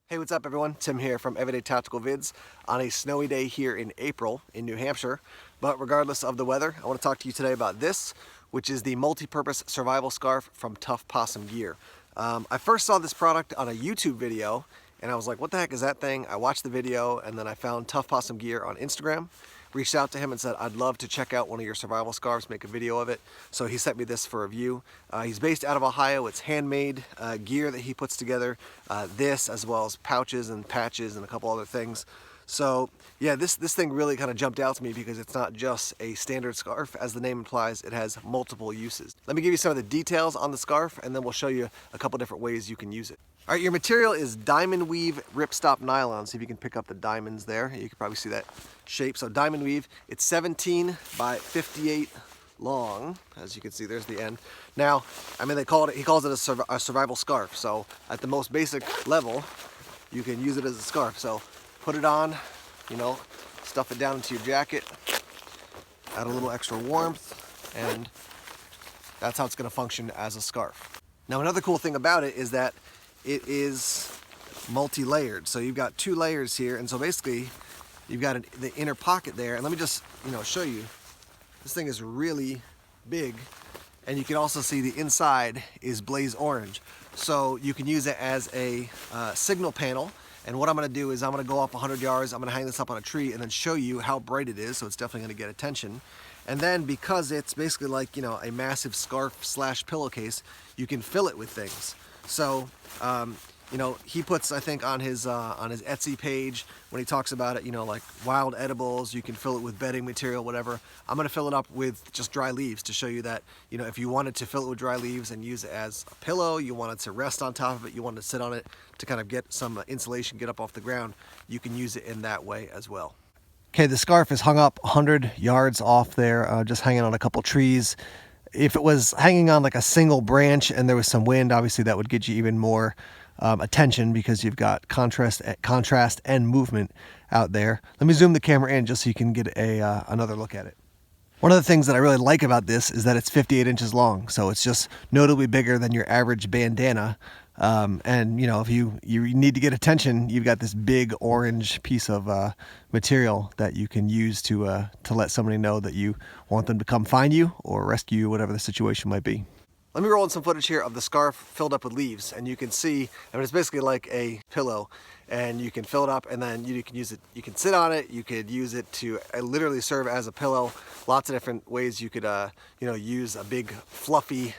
Hey, what's up everyone? Tim here from Everyday Tactical Vids on a snowy day here in April in New Hampshire. But regardless of the weather, I want to talk to you today about this, which is the multi-purpose survival scarf from Tuff Possum Gear. I first saw this product on a YouTube video and I was like, what the heck is that thing? I watched the video and then I found Tuff Possum Gear on Instagram. Reached out to him and said, I'd love to check out one of your survival scarves, make a video of it. So he sent me this for review. He's based out of Ohio. It's handmade gear that he puts together. This as well as pouches and patches and a couple other things. So yeah, this thing really kind of jumped out to me because it's not just a standard scarf. As the name implies, it has multiple uses. Let me give you some of the details on the scarf and then we'll show you a couple different ways you can use it. All right, your material is diamond weave ripstop nylon. See if you can pick up the diamonds there. You can probably see that shape. So diamond weave, it's 17 by 58 long. As you can see, there's the end. Now, I mean, he calls it a survival scarf. So at the most basic level, you can use it as a scarf. So put it on, you know, stuff it down into your jacket, add a little extra warmth, and that's how it's gonna function as a scarf. Now, another cool thing about it is that it is multi-layered. So you've got two layers here, and so basically you've got the inner pocket there. And let me just, show you. This thing is really big, and you can also see the inside is blaze orange. So you can use it as a signal panel. And what I'm gonna do is I'm gonna go up 100 yards, I'm gonna hang this up on a tree and then show you how bright it is, so it's definitely gonna get attention. And then because it's basically like, a massive scarf slash pillowcase, you can fill it with things. So, he puts, I think, on his Etsy page, when he talks about it, like wild edibles, you can fill it with bedding material, whatever. I'm gonna fill it up with just dry leaves to show you that, if you wanted to fill it with dry leaves and use it as a pillow, you wanted to rest on top of it, you wanted to sit on it to kind of get some insulation, get up off the ground, you can use it in that way as well. Okay, the scarf is hung up 100 yards off there, just hanging on a couple trees. If it was hanging on like a single branch and there was some wind, obviously that would get you even more attention because you've got contrast and movement out there. Let me zoom the camera in just so you can get another look at it. One of the things that I really like about this is that it's 58 inches long, so it's just notably bigger than your average bandana. And if you need to get attention, you've got this big orange piece of material that you can use to let somebody know that you want them to come find you or rescue you, whatever the situation might be. Let me roll in some footage here of the scarf filled up with leaves, and you can see, it's basically like a pillow, and you can fill it up and then you can use it, you can sit on it, you could use it to literally serve as a pillow. Lots of different ways you could use a big fluffy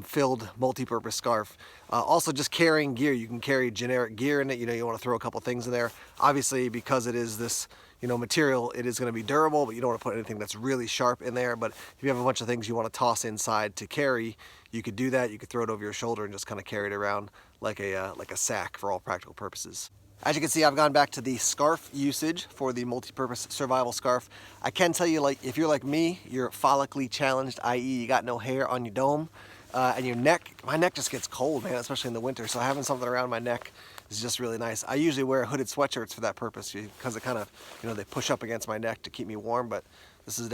filled multi-purpose scarf. Also just carrying gear, you can carry generic gear in it, you want to throw a couple things in there. Obviously because it is this material, it is going to be durable, but you don't want to put anything that's really sharp in there. But if you have a bunch of things you want to toss inside to carry, you could do that. You could throw it over your shoulder and just kind of carry it around like a sack for all practical purposes. As you can see, I've gone back to the scarf usage for the multi-purpose survival scarf. I can tell you, if you're like me, you're follically challenged, i.e. you got no hair on your dome, and your neck, my neck just gets cold, man, especially in the winter. So having something around my neck is just really nice. I usually wear hooded sweatshirts for that purpose because it kind of, they push up against my neck to keep me warm, but this is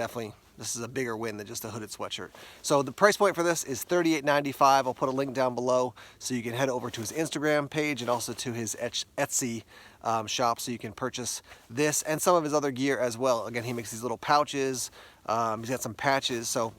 a bigger win than just a hooded sweatshirt. So the price point for this is $38.95. I'll put a link down below so you can head over to his Instagram page and also to his Etsy shop so you can purchase this and some of his other gear as well. Again, he makes these little pouches. He's got some patches. So,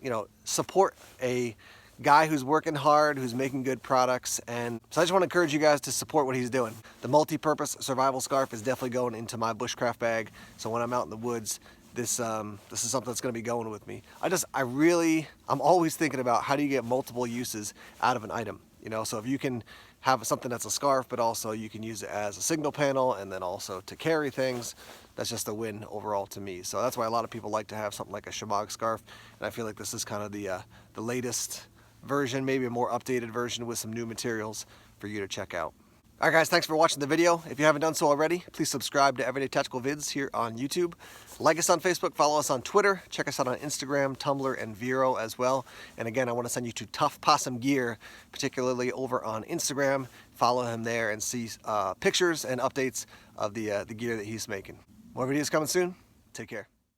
support a guy who's working hard, who's making good products. And so I just want to encourage you guys to support what he's doing. The multi-purpose survival scarf is definitely going into my bushcraft bag. So when I'm out in the woods, this is something that's going to be going with me. I'm always thinking about how do you get multiple uses out of an item, so if you can have something that's a scarf, but also you can use it as a signal panel and then also to carry things, that's just a win overall to me. So that's why a lot of people like to have something like a Sheepdog scarf, and I feel like this is kind of the latest version, maybe a more updated version with some new materials for you to check out. All right guys, thanks for watching the video. If you haven't done so already, please subscribe to Everyday Tactical Vids here on YouTube. Like us on Facebook, follow us on Twitter, check us out on Instagram, Tumblr, and Vero as well. And again, I want to send you to Tuff Possum Gear, particularly over on Instagram. Follow him there and see pictures and updates of the gear that he's making. More videos coming soon. Take care.